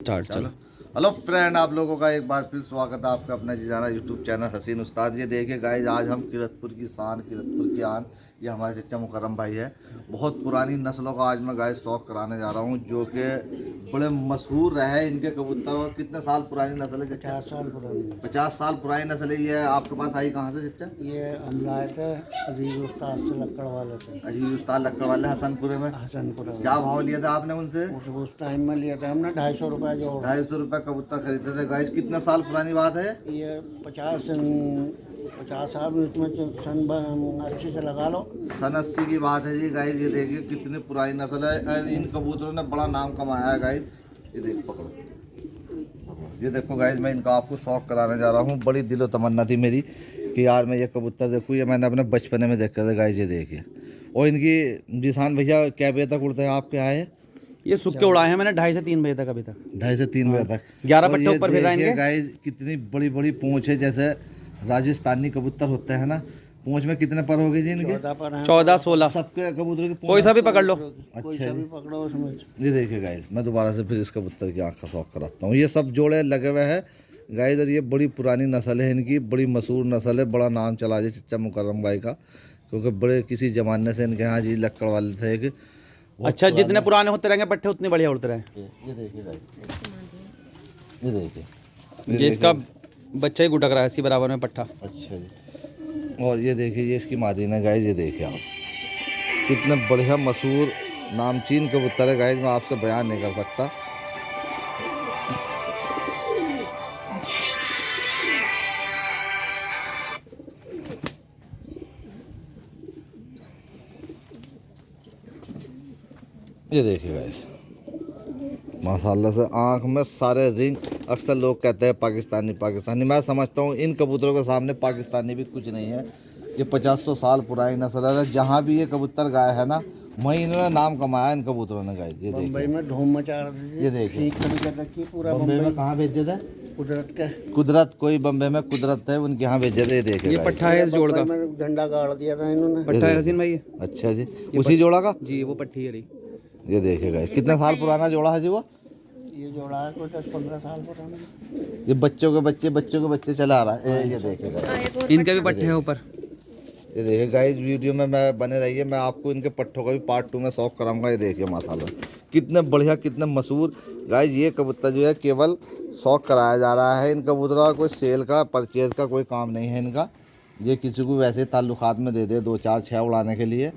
Start चलो। Hello friend, आप लोगों का एक बार फिर स्वागत है आपका अपना जीजाना यूट्यूब चैनल हसीन उस्ताद। ये देखिए गाइज, आज हम किरतपुर की शान, किरतपुर की आन, ये हमारे चच्चा मुकर्रम भाई है। बहुत पुरानी नस्लों का आज मैं गाइज शौक कराने जा रहा हूँ, जो कि बड़े मशहूर रहे इनके कबूतर। और कितने साल पुरानी नस्ल है चच्चा? 50 साल पुरानी। 50 साल पुरानी नस्ल है। ये आपके पास आई कहाँ से चच्चा? ये हम लाए थे अजीज उस्ताद से, लक्कड़ वाले से, अजीज उस्ताद लक्कड़ वाले हसनपुरे में। हसनपुरा में। क्या भाव लिया था आपने उनसे? उस टाइम में लिया था हमने 250 रुपये जोड़। 250 रुपये कबूतर खरीदे थे गाइज। कितने साल पुरानी बात है ये 50 साल इसमें सन 80 से लगा लो। सन 80 की बात है जी गाइज। ये देखिए कितनी पुरानी नस्ल है। इन कबूतरों ने बड़ा नाम कमाया है गाइज। ये देखो, पकड़ो, ये देखो गाइज, मैं इनका आपको शौक कराने जा रहा हूँ। बड़ी दिलो तमन्ना थी मेरी कि यार मैं ये कबूतर देखूँ। ये मैंने अपने बचपने में देखा था गाइज। ये देखिए। और इनकी जिसान भैया क्या बजे तक उड़ते हैं आपके यहाँ? ये सुबह उड़ाए हैं मैंने 2:30 से 3 बजे तक अभी तक। 2:30 से 3 बजे तक 11 पट्टे ऊपर फिर आएंगे गाइज। कितनी बड़ी बड़ी पूंछ है, जैसे राजस्थानी कबूतर होते हैं ना। पूंछ में कितने पर होगी जी इनके? 14-16 सबके कबूतरों की पूंछ कोई सा भी पकड़ लो। अच्छा जी। पकड़ो उसमें। ये देखिए गाइज, मैं दोबारा से फिर इस कबूतर की आँख का शौक कराता हूँ। ये सब जोड़े लगे हुए हैं गाइज। और ये बड़ी पुरानी नस्ल है इनकी, बड़ी मशहूर नस्ल है। बड़ा नाम चला जी चच्चा मुकर्रम भाई का, क्योंकि बड़े किसी जमाने से इनके यहाँ जी लक्कड़ वाले थे एक। अच्छा, जितने पुराने होते रहेंगे पट्टे उतने बढ़िया उड़ते रहे। ये देखिए गाइज, ये देखिए, ये इसका बच्चा ही गुटक रहा है इसकी बराबर में पट्टा। अच्छा जी। और ये देखिए, ये इसकी मादीन है गाइज। ये देखिए आप, कितने बढ़िया मशहूर नामचीन कबूतर है गाइज। मैं आपसे बयान नहीं कर सकता। ये देखिए गाइस, माशाल्लाह से आँख में सारे रिंग। अक्सर लोग कहते हैं पाकिस्तानी पाकिस्तानी, मैं समझता हूँ इन कबूतरों के सामने पाकिस्तानी भी कुछ नहीं है। ये 50 साल पुरानी नस्ल है। जहाँ भी ये कबूतर गाए है ना, वहीं इन्होंने नाम कमाया इन कबूतरों ने गाइस। ये बम्बई देखिए, में धूम मचा रही थी। ये देखिए, पूरा बम्बई में कहाँ भेजे थे? कुदरत के कुदरत, कोई बम्बई में कुदरत है, उनके यहाँ भेजे थे। ये देखिए, ये पट्टा है इस जोड़ का। झंडा गाड़ दिया था इन्होंने। पट्टा है हसीन भाई। अच्छा जी, उसी जोड़ा का जी वो पट्टी है रही। ये देखिए गाइस, कितने साल पुराना जोड़ा है जी वो? ये जोड़ा है कोई 10-15 साल पुराना। ये बच्चों के बच्चे चला रहा है। ये देखिए गाइस, इनके भी पट्टे हैं ऊपर। ये देखिए गाइस, वीडियो में मैं बने रहिए। मैं आपको इनके पट्टों का भी पार्ट 2 में शौक कराऊंगा। ये देखिए माशाल्लाह, कितने बढ़िया, कितने मशहूर गाइस। ये कबूतर जो है केवल शौक कराया जा रहा है। इन कबूतरों का कोई सेल का, परचेज का कोई काम नहीं है इनका। ये किसी को वैसे ताल्लुकात में दे दे 2-4-6 उड़ाने के लिए।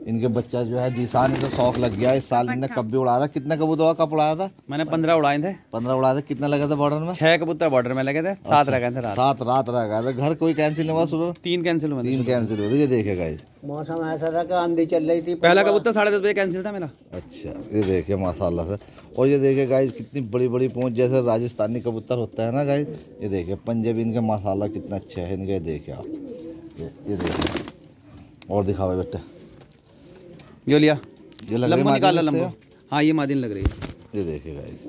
इनके बच्चा जो है जीसान, इसे शौक लग गया। इस साल इनने कब भी उड़ाया था? कितने कबूतर कब उड़ाया था? मैंने 15 उड़ाए थे। 15 उड़ाए थे। कितने लगे थे बॉर्डर में? 6 कबूतर बॉर्डर में लगे थे, 7 रह गए थे रात। 7 रात रह गए थे। घर कोई कैंसिल नहीं हुआ सुबह? 3 कैंसिल हुए थे। 3 कैंसिल हुए थे। ये देखे गाइस, मौसम ऐसा था कि आंधी चल रही थी। पहला कबूतर 10:30 बजे कैंसिल था मेरा। अच्छा, ये देखिए माशाल्लाह से। और ये देखिए गाइस, कितनी बड़ी बड़ी पूंछ, जैसे राजस्थानी कबूतर होता है ना गाइस। ये देखिए पंजे भी इनके माशाल्लाह कितना अच्छे हैं इनके। देखिए आप, ये देखिए। और दिखाओ बेटे, जो लिया ये लग लंबो रही निकाला मादीन लंबो। इससे? हाँ ये मादिन लग रही है। ये देखिए गाइस,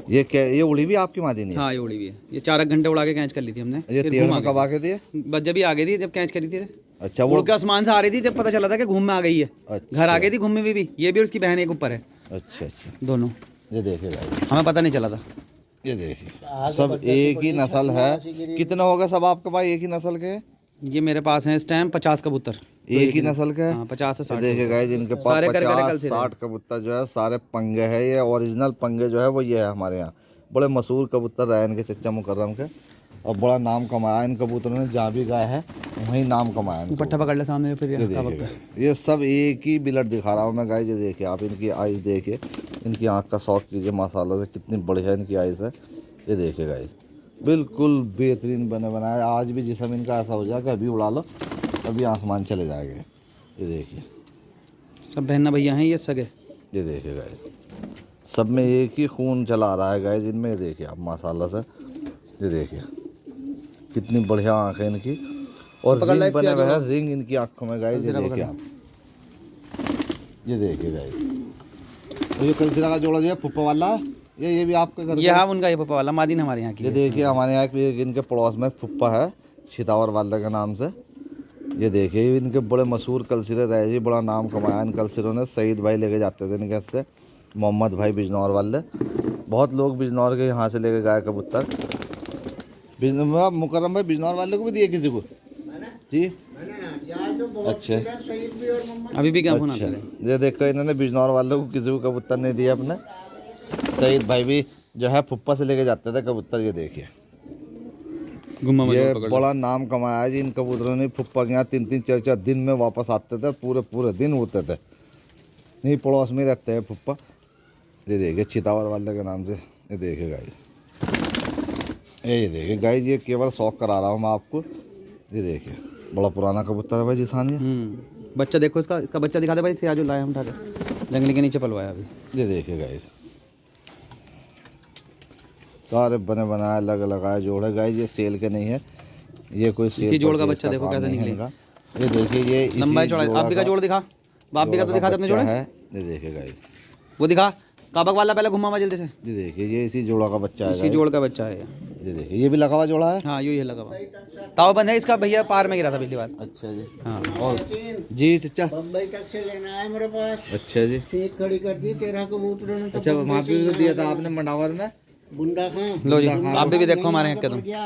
ये क्या, ये उड़ी भी आपकी मादीन है? हाँ ये उड़ी हुई है। ये 4 घंटे उड़ा के कैच कर ली थी हमने। ये फिर तेड़ घूम में कब आके दिए? बस जब भी आ गई थी, जब कैच करी थी। अच्छा, उड़ वो के आसमान से आ रही थी, जब पता चला था कि घूम में आ गई है। अच्छा, घर आ गई थी घूम में भी। ये भी और उसकी बहन एक ऊपर है, अच्छा अच्छा। दोनों। ये देखिए गाइस, हमें पता नहीं चला था। ये देखिए सब एक ही नस्ल है। कितने हो गए सब आपके पास एक ही नस्ल के? ये मेरे पास है इस टाइम 50 कबूतर। एक ही नस्ल के? हाँ 50 से 60। देखिए गाइस, इनके पास सारे कर 50-60 कबूतर जो है सारे पंगे है। ये ओरिजिनल पंगे जो है वो ये है हमारे यहाँ। बड़े मशहूर कबूतर रहे इनके चच्चा मुकर्रम के, और बड़ा नाम कमाया इन कबूतरों ने। जहाँ भी गए हैं वहीं नाम कमाया इनको। पट्टा पकड़ ले सामने फिर। ये देखिए गाइस, ये सब एक ही बिलट दिखा रहा हूँ मैं गाइस। ये देखिए आप, इनकी आइज़ देखिए, इनकी आँख का शौक कीजिए माशाल्लाह से, कितनी बढ़िया इनकी आइज़ है। ये देखिए गाइस, बिल्कुल बेहतरीन बने बनाए। आज भी जिसम इनका ऐसा हो जाए कि अभी उड़ा लो अभी आसमान चले जाएंगे। ये देखिए, सब बहना भैया हैं ये सगे। ये देखिए गाइस, सब में एक ही खून चला रहा है गाइस इनमें। ये देखिए आप माशाल्लाह से, ये देखिए कितनी बढ़िया आँख है इनकी। और रिंग बने हुए हैं, रिंग इनकी आँखों में गाइस। ये देखिए आप, ये देखिए गाइस। तो ये कलसिरा का जोड़ा जो है पुप्पा वाला, ये भी आपके घर? ये हाँ उनका, ये पप्पा वाला मादिन हमारे यहाँ की। ये देखिए हमारे यहाँ एक इनके पड़ोस में फुप्पा है, छितावर वाले के नाम से। ये देखिए इनके बड़े मशहूर कलसिरे रहे जी, बड़ा नाम कमाया इन कलसिरों ने। सईद भाई लेके जाते थे इनके से। मोहम्मद भाई बिजनौर वाले, बहुत लोग बिजनौर के यहाँ से लेके गए कबूतर। मुकर्रम भाई बिजनौर वाले को भी दिए किसी को जी? अच्छा अभी भी क्या फोन अच्छा, आता है? ये देखो इन्होंने बिजनौर वालों को किसी को कबूतर नहीं दिया अपने। सईद भाई भी जो है फुप्पा से लेके जाते थे कबूतर। ये देखिए गुम्मा ये मजोड़ पकड़ लो। बड़ा नाम कमाया है जी इन कबूतरों ने। फुप्पा के यहाँ 3-3 4-4 दिन में वापस आते थे, पूरे पूरे दिन उड़ते थे। नहीं पड़ोस में रहते हैं फुप्पा। ये देखिए चितावर वाले के नाम से। ये देखिए गाइस, ये देखिए गाइस, ये केवल शौक करा रहा हूँ मैं आपको। ये देखिए बड़ा पुराना कबूतर है भाई जिसान ये। बच्चा देखो इसका बच्चा दिखा दे भाई, से आज लाया हम उठा के जंगली के नीचे पलवाया अभी। ये देखिए गाइस सारे बने बनाए अलग लगाए जोड़े गाइस। ये सेल के नहीं है, ये कोई सेल इसी जोड़ का परचेज बच्चा देखो काम कैसे नहीं है निकले। इनका। ये देखिए ये इसी लंबाई चौड़ाई जोड़ा आप भी का जोड़ दिखा, बाप भी का तो दिखा दे अपने बच्चा जोड़े है। ये देखिए गाइस, वो दिखा काबक वाला पहले घुमा जल्दी से। ये देखिए ये इसी जोड़ा का बच्चा है इसी guys। जोड़ का बच्चा है। ये देखिए ये भी लगा हुआ जोड़ा है। हाँ यूँ है लगा हुआ। ताव बंद है इसका भैया, पार में गिरा था पिछली बार। अच्छा जी। हाँ और जी चचा। बम्बई तक से लेना है मेरे पास। अच्छा जी। ठीक खड़ी कर दी तेरा कबूतरों ने तो अच्छा बम्बई वहाँ से पे ही भी दिया था लाया आपने मंडावर में। बुंदा खां लो जी हाँ, आप भी देखो हमारे यहाँ पड़ कदम गया।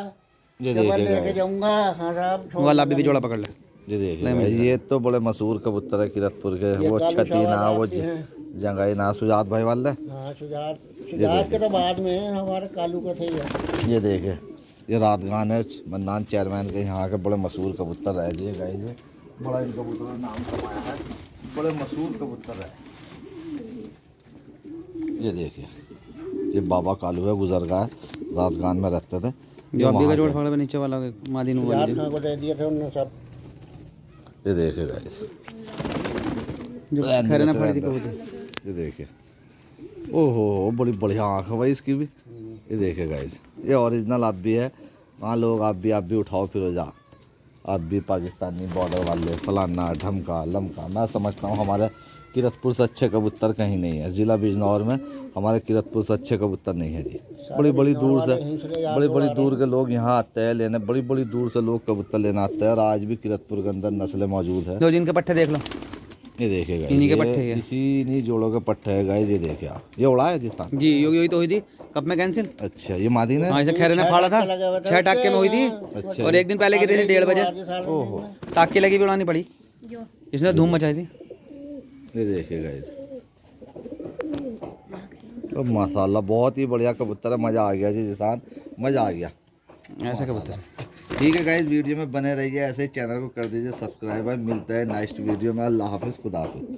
ये डबल देखिए लेके गाइस, जाऊंगा। हाँ साहब वो वाला भी जोड़ा पकड़ ले। ये देखिए गाइस, ये तो बड़े मशहूर कबूतर है किरतपुर के। ये वो कालू छती ना, शाह वो आती हैं। जंगाई ना, सुजात भाई वाले। हाँ सुजात के तो बाद में है, हमारे कालू का थे ये। ये देखे ये रातगान है मन्नान चेयरमैन के यहाँ के बड़े मशहूर कबूतर रह गए गाइस। ये बड़ा इन कबूतरों ने नाम कमाया है, बड़े मशहूर कबूतर है। ये देखिए ये बाबा कालू है, बुजुर्ग है, रातगान में रहते थे। ये जो अभी वहाँ का जोड़ के। पकड़ नीचे वाला मादीनू सुजात वाली खां को दे दिए थे उनने सब। ये देखिए गाइस, जो खैर ना पड़ी थी कबूतर। ये देखिए ओहो बड़ी बढ़िया आँख है भाई इसकी भी। ये देखिए गाइस, ये ओरिजिनल आप भी है। हाँ लोग आप भी उठाओ फिर जा। आप भी पाकिस्तानी बॉर्डर वाले फलाना ढमका लमका। मैं समझता हूँ हमारे किरतपुर से अच्छे कबूतर कहीं नहीं है। ज़िला बिजनौर में हमारे किरतपुर से अच्छे कबूतर नहीं है जी। बड़ी बड़ी दूर से बड़ी बड़ी दूर के लोग यहाँ आते हैं लेने। बड़ी बड़ी दूर से लोग कबूतर लेने आते हैं और आज भी किरतपुर के अंदर नस्लें मौजूद है। लो जिनके पट्टे देख लो, ये देखिएगा इन्हीं के पट्टे हैं। इसी जोड़ों के पट्टे है गाइस। ये देखिए आप, ये उड़ा है जिसान जी योगी तो हुई थी कब में कैंसिल। अच्छा ये मादी ने। हाँ इसे खैर ने फाड़ा था, 6 टाके में हुई थी। अच्छा और एक दिन पहले गिरी थी 1:30 बजे, ओहो टाके लगी भी उड़ानी पड़ी। इसने धूम मचाई थी। ये देखिए गाइस, तो माशाल्लाह बहुत ही बढ़िया कबूतर है। मज़ा आ गया जी जिसान, मज़ा आ गया। ऐसा कबूतर। ठीक है गाइस, वीडियो में बने रहिए ऐसे ही। चैनल को कर दीजिए सब्सक्राइब। मिलते हैं नेक्स्ट वीडियो में। अल्लाह हाफिज़, खुदा हाफिज़।